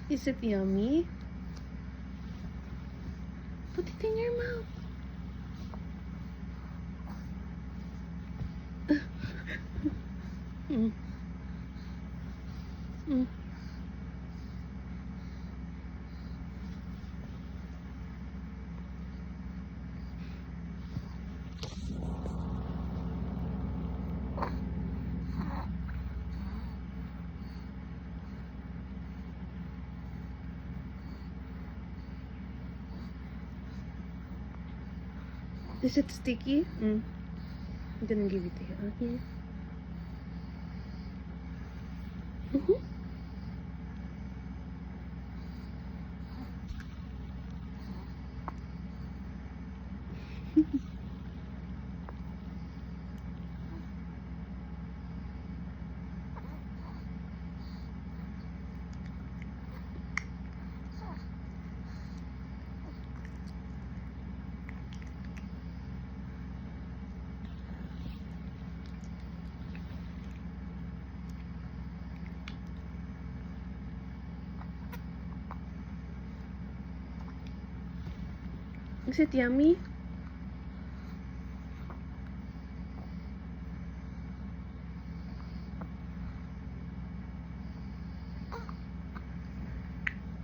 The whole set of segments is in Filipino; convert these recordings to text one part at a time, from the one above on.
Is it yummy? Put it in your mouth. Mm. Mm. Is it sticky? I'm gonna give it to you. Okay. Is it yummy?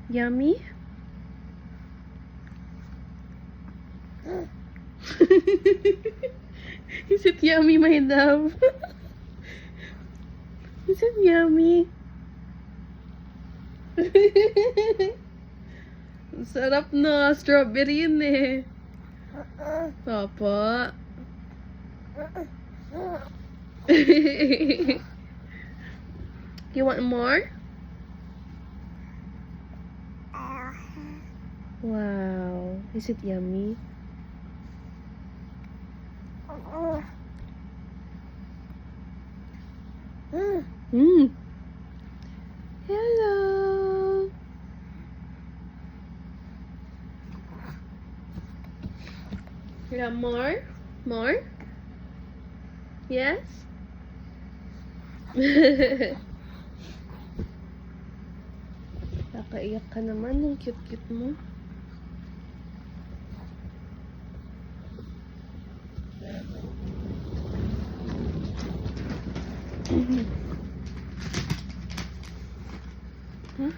Yummy? Is it yummy, my love? Is it yummy? Ang sarap na. Strawberry yun eh. Papa. You want more? Wow. Is it yummy? Hello. You got more? More? Yes? Nakaiyak ka naman. Ang cute-cute mo. Huh?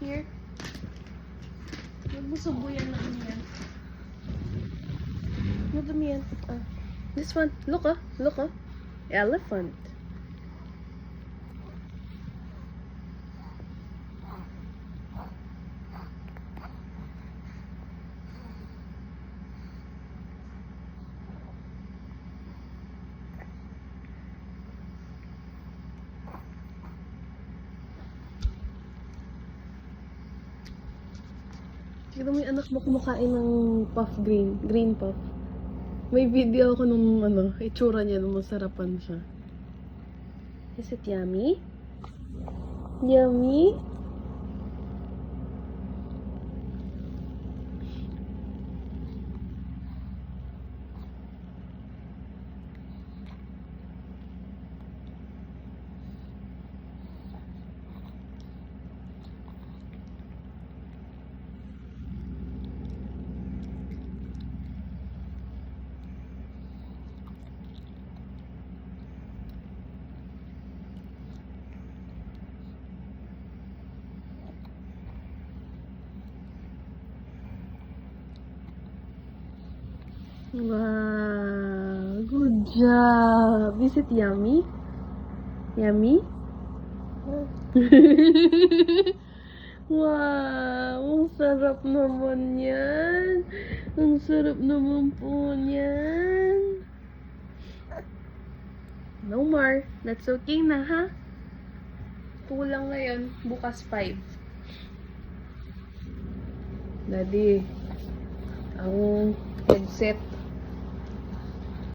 Here. Huwag mo subuyan na ano yan. Madumi yan. This one. Look ah. Look ah. Elephant. Tignan mo yung anak mo kumakain ng puff green. Green puff. May video ako nung itsura niya nung masarapan siya. Is it yummy? Yummy? Wow, good job. Is it yummy? Yummy? Wow, ang sarap naman yan. Ang sarap naman po yan. No more. That's okay na, ha? Kulang ngayon. Bukas 5. Daddy, ang headset